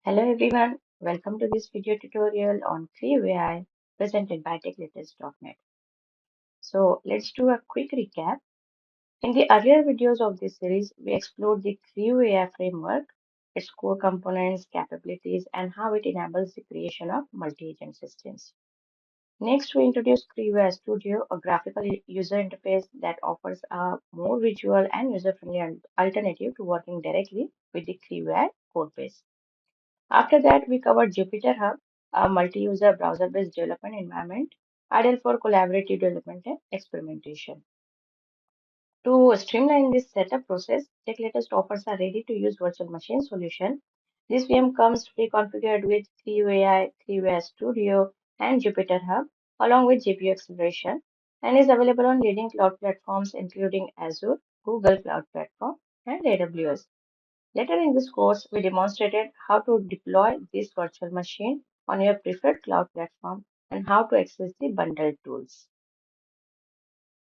Hello everyone, welcome to this video tutorial on CrewAI presented by TechLeters.net. So let's do a quick recap. In the earlier videos of this series, we explored the CrewAI framework, its core components, capabilities, and how it enables the creation of multi-agent systems. Next, we introduced CrewAI Studio, a graphical user interface that offers a more visual and user-friendly alternative to working directly with the CrewAI codebase. After that, we covered Jupyter Hub, a multi-user browser-based development environment, ideal for collaborative development and experimentation. To streamline this setup process, TechLetest offers a ready-to-use virtual machine solution. This VM comes pre-configured with CrewAI, CrewAI Studio, and Jupyter Hub, along with GPU acceleration, and is available on leading cloud platforms including Azure, Google Cloud Platform, and AWS. Later in this course, we demonstrated how to deploy this virtual machine on your preferred cloud platform and how to access the bundled tools.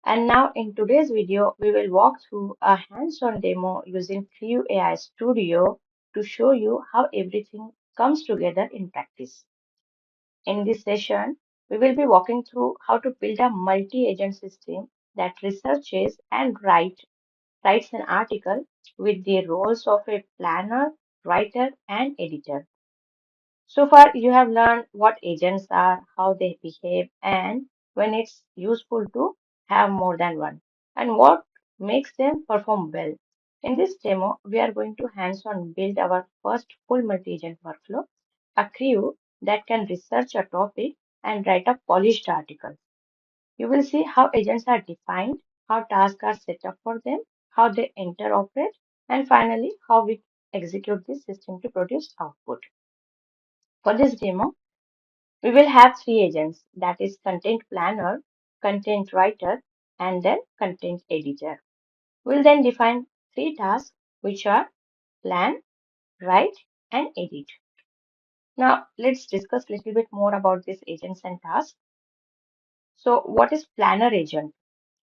And now in today's video, we will walk through a hands-on demo using CrewAI Studio to show you how everything comes together in practice. In this session, we will be walking through how to build a multi-agent system that researches and writes an article with the roles of a planner, writer, and editor. So far, you have learned what agents are, how they behave, and when it's useful to have more than one, and what makes them perform well. In this demo, we are going to hands-on build our first full multi-agent workflow, a crew that can research a topic and write a polished article. You will see how agents are defined, how tasks are set up for them, how they interoperate, and finally, how we execute this system to produce output. For this demo, we will have three agents, that is content planner, content writer, and then content editor. We'll then define three tasks, which are plan, write, and edit. Now, let's discuss a little bit more about these agents and tasks. So, what is planner agent?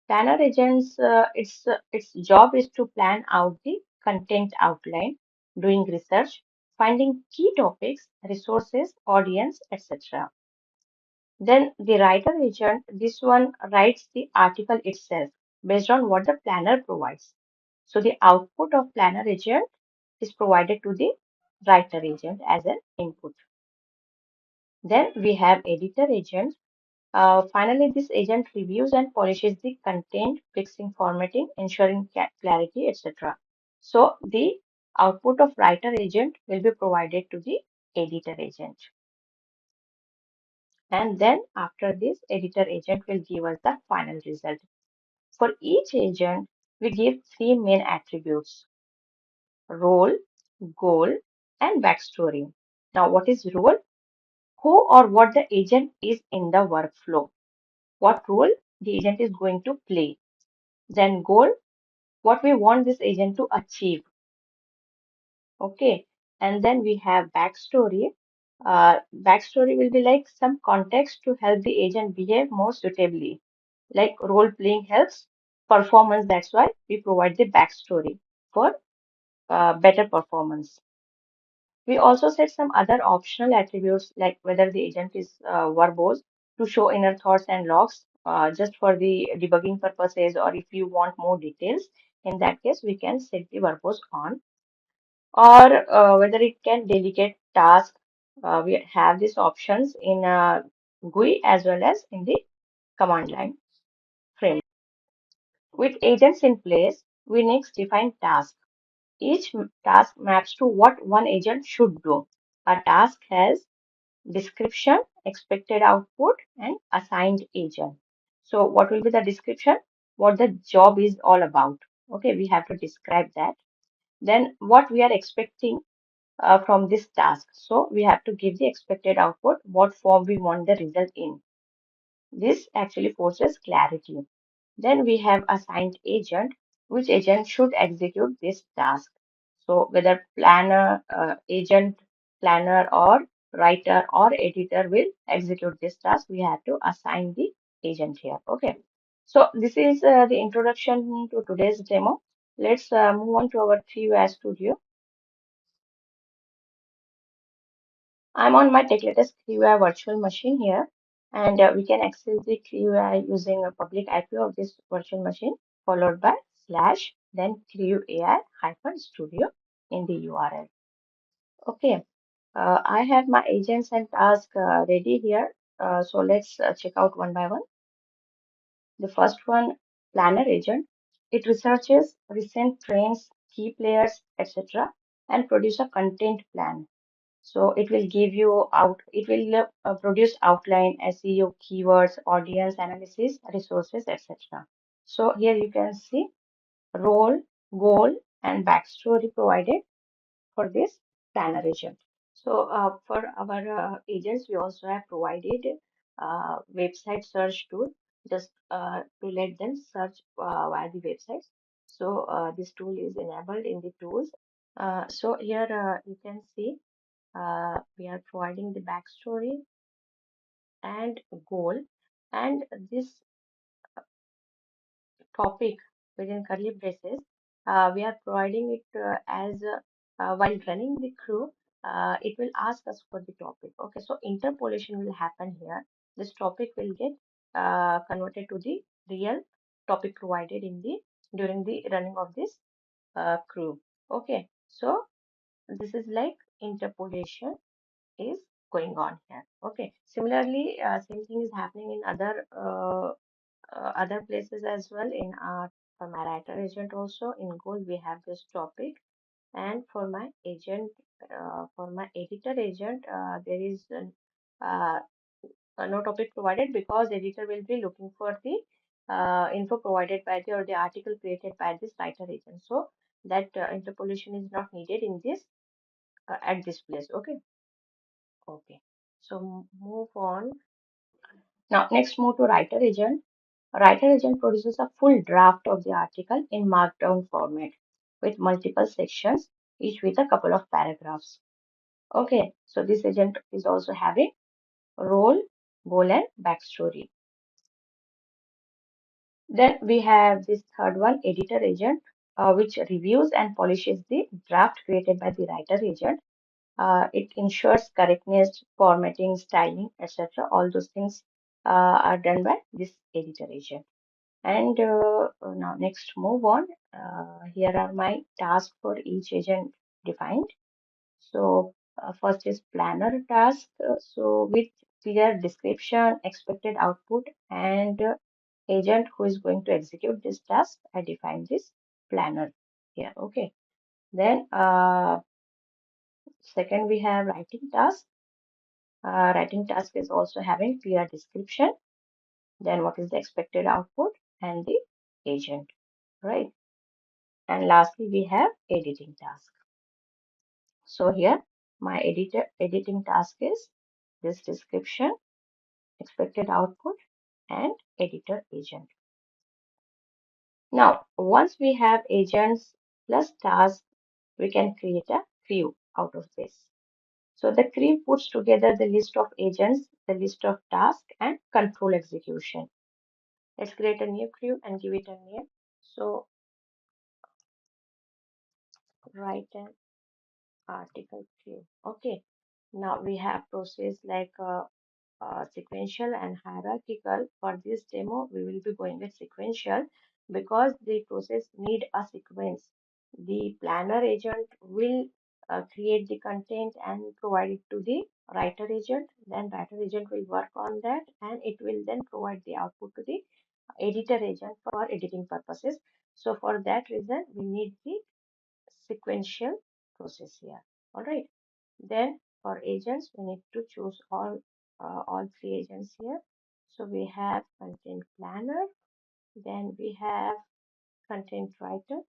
Planner agents, its job is to plan out the content outline, doing research, finding key topics, resources, audience, etc. Then the writer agent, this one writes the article itself based on what the planner provides. So the output of planner agent is provided to the writer agent as an input. Then we have editor agent. Finally, this agent reviews and polishes the content, fixing formatting, ensuring clarity, etc. So the output of writer agent will be provided to the editor agent. And then after this, editor agent will give us the final result. For each agent, we give three main attributes: role, goal, and backstory. Now, what is role? Who or what the agent is in the workflow. What role the agent is going to play. Then goal, what we want this agent to achieve. Okay. And then we have backstory. Backstory will be like some context to help the agent behave more suitably. Like role playing helps performance. That's why we provide the backstory for better performance. We also set some other optional attributes like whether the agent is verbose to show inner thoughts and logs just for the debugging purposes, or if you want more details, in that case, we can set the verbose on, or whether it can delegate tasks. We have these options in GUI as well as in the command line frame. With agents in place, we next define tasks. Each task maps to what one agent should do. A task has description, expected output, and assigned agent. So what will be the description? What the job is all about. Okay, we have to describe that. Then what we are expecting from this task. So we have to give the expected output, what form we want the result in. This actually forces clarity. Then we have assigned agent, which agent should execute this task. So whether planner, agent, planner, or writer or editor will execute this task, we have to assign the agent here. Okay. So this is the introduction to today's demo. Let's move on to our CrewAI Studio. I'm on my TechLetter's CrewAI virtual machine here, and we can access the CrewAI using a public IP of this virtual machine, followed by slash, then CrewAI-studio in the URL. Okay, I have my agents and tasks ready here. So let's check out one by one. The first one, planner agent. It researches recent trends, key players, etc., and produce a content plan. So it will give you out, it will produce outline, SEO, keywords, audience analysis, resources, etc. So here you can see role, goal, and backstory provided for this planner agent. So for our agents, we also have provided website search tool just to let them search via the websites. So this tool is enabled in the tools. So here you can see we are providing the backstory and goal, and this topic within curly braces, we are providing it as while running the crew, it will ask us for the topic. Okay, so interpolation will happen here. This topic will get converted to the real topic provided in the during the running of this crew. Okay, so this is like interpolation is going on here. Okay, similarly, same thing is happening in other places as well. In for my writer agent also in goal we have this topic, and for my agent, for my editor agent, there is uh, no topic provided because editor will be looking for the info provided by the or the article created by this writer agent. So that interpolation is not needed in this at this place. Okay. Okay. So move on. Now, next move to writer agent. A writer agent produces a full draft of the article in Markdown format with multiple sections, each with a couple of paragraphs. Okay, so this agent is also having role, goal, and backstory. Then we have this third one, editor agent, which reviews and polishes the draft created by the writer agent. It ensures correctness, formatting, styling, etc. All those things are done by this editor agent. And now next move on. Here are my tasks for each agent defined. So first is planner task. So with clear description, expected output, and agent who is going to execute this task, I define this planner here. Okay. Then second we have writing task. Writing task is also having clear description, then what is the expected output and the agent, right? And lastly, we have editing task. So here my editing task is this description, expected output, and editor agent. Now, once we have agents plus tasks, we can create a crew out of this. So the crew puts together the list of agents, the list of tasks, and control execution. Let's create a new crew and give it a name. So write an article crew. Okay. Now we have process like sequential and hierarchical. For this demo, we will be going with sequential because the process need a sequence. The planner agent will create the content and provide it to the writer agent. Then writer agent will work on that and it will then provide the output to the editor agent for editing purposes. So for that reason, we need the sequential process here. All right. Then for agents, we need to choose all three agents here. So we have content planner, then we have content writer,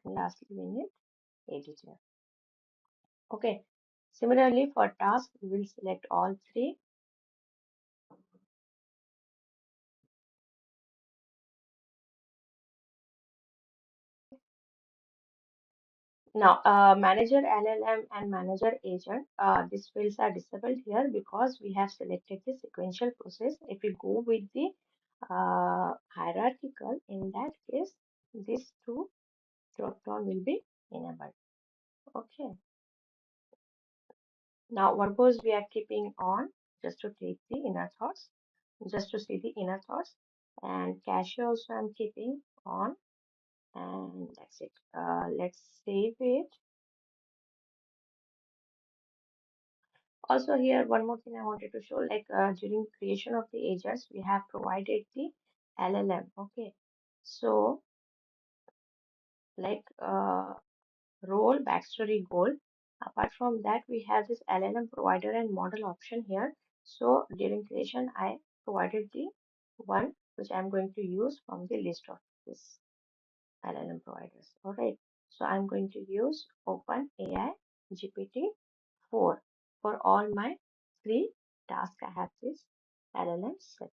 and lastly we need editor. Okay. Similarly for task, we will select all three. Now, manager LLM and manager agent, these fields are disabled here because we have selected the sequential process. If we go with the hierarchical, in that case, these two drop down will be enabled. Okay. Now verbose we are keeping on just to take the inner thoughts, just to see the inner thoughts, and cache also I'm keeping on, and that's it. Let's save it. Also here one more thing I wanted to show, like during creation of the agents we have provided the LLM. Okay, so like role, backstory, goal. Apart from that, we have this LLM provider and model option here. So during creation, I provided the one which I'm going to use from the list of this LLM providers. All right. So I'm going to use OpenAI GPT-4 for all my three tasks. I have this LLM set.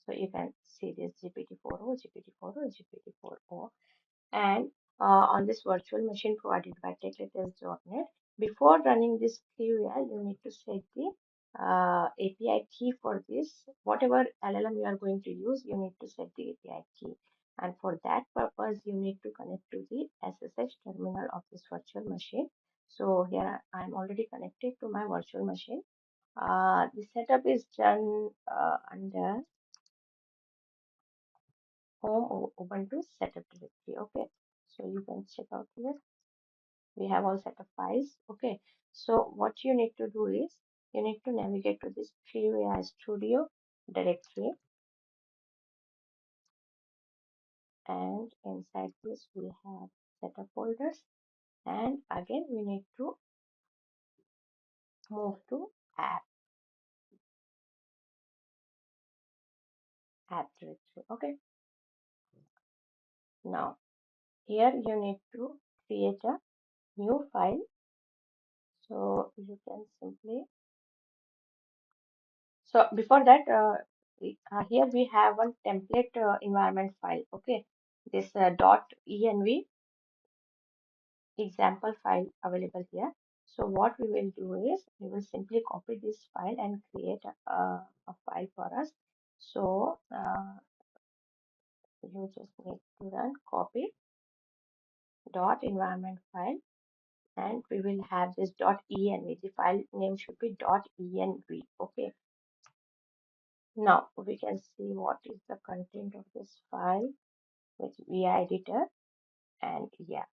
So you can see this GPT-4o, GPT-4o, GPT-4o, and on this virtual machine provided by techlatest.net. Before running this CrewAI, you need to set the API key for this. Whatever LLM you are going to use, you need to set the API key. And for that purpose, you need to connect to the SSH terminal of this virtual machine. So here I am already connected to my virtual machine. The setup is done under home Ubuntu setup directory. Okay, so you can check out here. We have all set of files. Okay, so what you need to do is you need to navigate to this CrewAI Studio directory, and inside this we have set of folders, and again we need to move to app directory. Okay, now here you need to create a new file. So you can simply, so before that, here we have one template environment file. Okay, this .env example file available here. So what we will do is we will simply copy this file and create a file for us. So you just need to run copy .environment file, and we will have this .env. The file name should be .env. Okay. Now we can see what is the content of this file with VI editor, and yeah.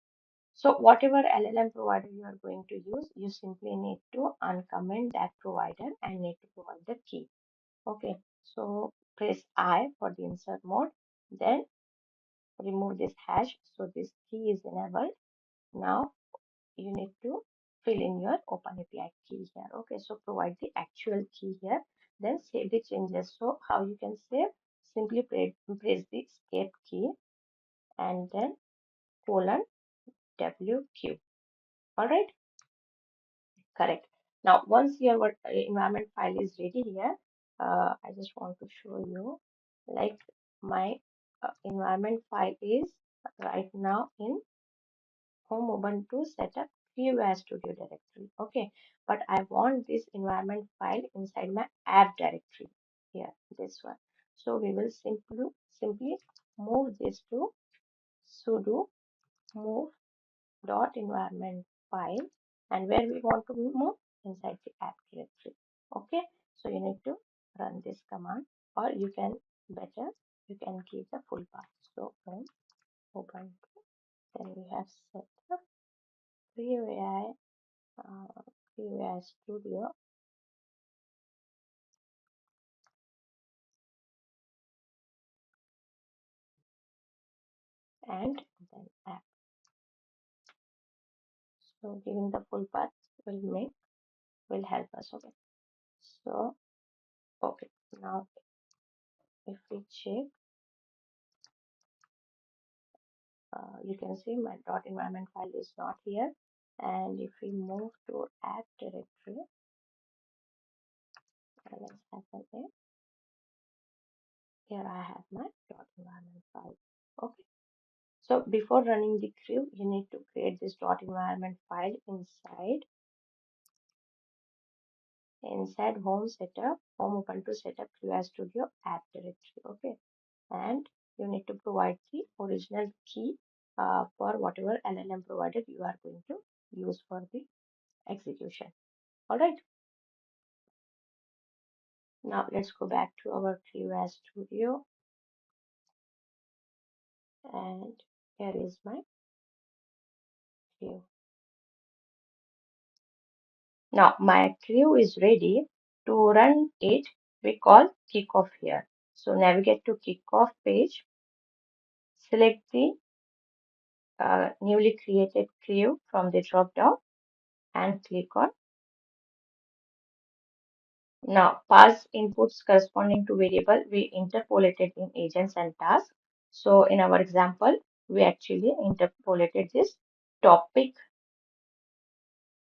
So whatever LLM provider you are going to use, you simply need to uncomment that provider and need to provide the key. Okay, so press I for the insert mode, then remove this hash. So this key is enabled. Now you need to fill in your OpenAPI key here. Okay, so provide the actual key here, then save the changes. So how you can save? Simply press the escape key and then colon WQ. All right. Correct. Now, once your environment file is ready here, I just want to show you, like my environment file is right now in home Ubuntu setup CrewAI Studio directory. Okay, but I want this environment file inside my app directory here, this one. So we will simply move this to sudo move environment file, and where we want to move inside the app directory. Okay, so you need to run this command, or you can better you can give the full path. So open, then we have set up CrewAI CrewAI Studio, and then app. So giving the full path will help us. Okay, so okay, now if we check, you can see my .environment file is not here, and if we move to app directory, let's happen there. Here I have my .environment file. Okay, so before running the crew, you need to create this .environment file inside home setup, home Ubuntu setup CrewAI Studio app directory. Okay, and you need to provide the original key for whatever LLM provider you are going to use for the execution. All right. Now let's go back to our CrewAI Studio, and here is my Crew. Now my Crew is ready to run it. We call kickoff here. So navigate to kickoff page, select the newly created Crew from the drop down and click on. Now pass inputs corresponding to variable we interpolated in agents and tasks. So in our example, we actually interpolated this topic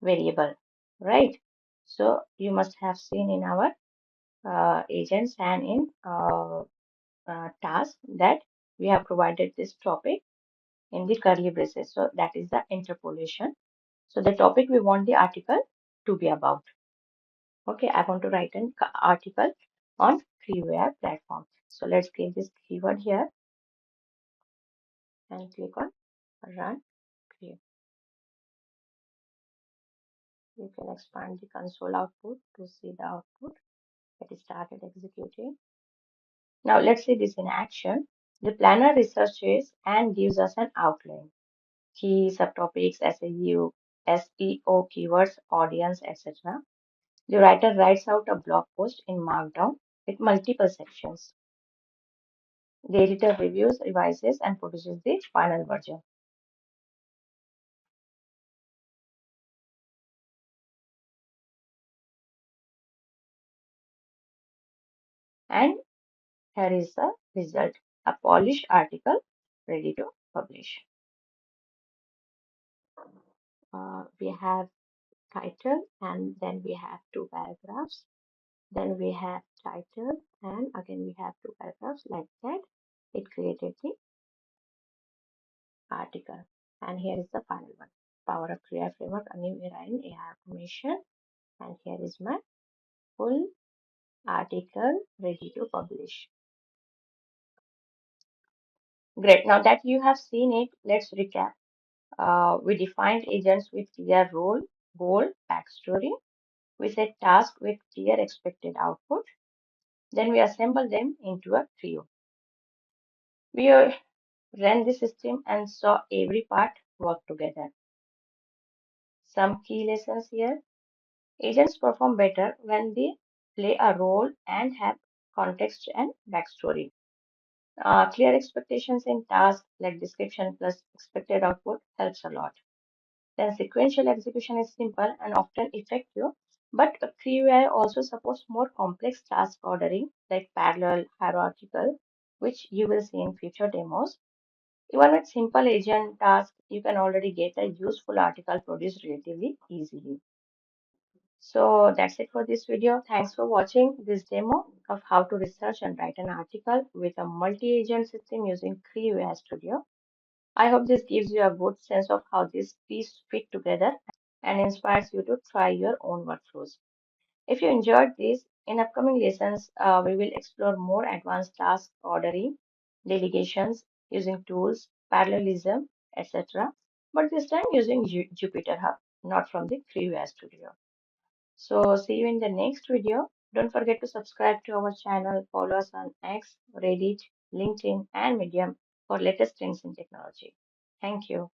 variable, right? So you must have seen in our agents and in task that we have provided this topic in the curly braces. So that is the interpolation. So the topic we want the article to be about. Okay, I want to write an article on CrewAI platform. So let's give this keyword here and click on run Crew. You can expand the console output to see the output. It started executing. Now let's see this in action. The planner researches and gives us an outline. Key subtopics, SEO keywords, audience, etc. The writer writes out a blog post in Markdown with multiple sections. The editor reviews, revises, and produces the final version. And here is the result, a polished article ready to publish. We have title and then we have two paragraphs. Then we have title and again we have two paragraphs like that. It created the article. And here is the final one. Power of CrewAI framework, a new era in AI automation. And here is my full article ready to publish. Great. Now that you have seen it, let's recap. We defined agents with clear role, goal, backstory. We set tasks with clear expected output. Then we assemble them into a trio. We ran the system and saw every part work together. Some key lessons here. Agents perform better when they play a role and have context and backstory. Clear expectations in tasks like description plus expected output helps a lot. Then sequential execution is simple and often effective, but CrewAI also supports more complex task ordering like parallel, hierarchical, which you will see in future demos. Even with simple agent tasks, you can already get a useful article produced relatively easily. So that's it for this video. Thanks for watching this demo of how to research and write an article with a multi-agent system using CrewAI Studio. I hope this gives you a good sense of how these pieces fit together and inspires you to try your own workflows. If you enjoyed this, in upcoming lessons, we will explore more advanced task ordering, delegations using tools, parallelism, etc. But this time using Jupyter Hub, not from the CrewAI Studio. So see you in the next video. Don't forget to subscribe to our channel, follow us on X, Reddit, LinkedIn, and Medium for latest trends in technology. Thank you.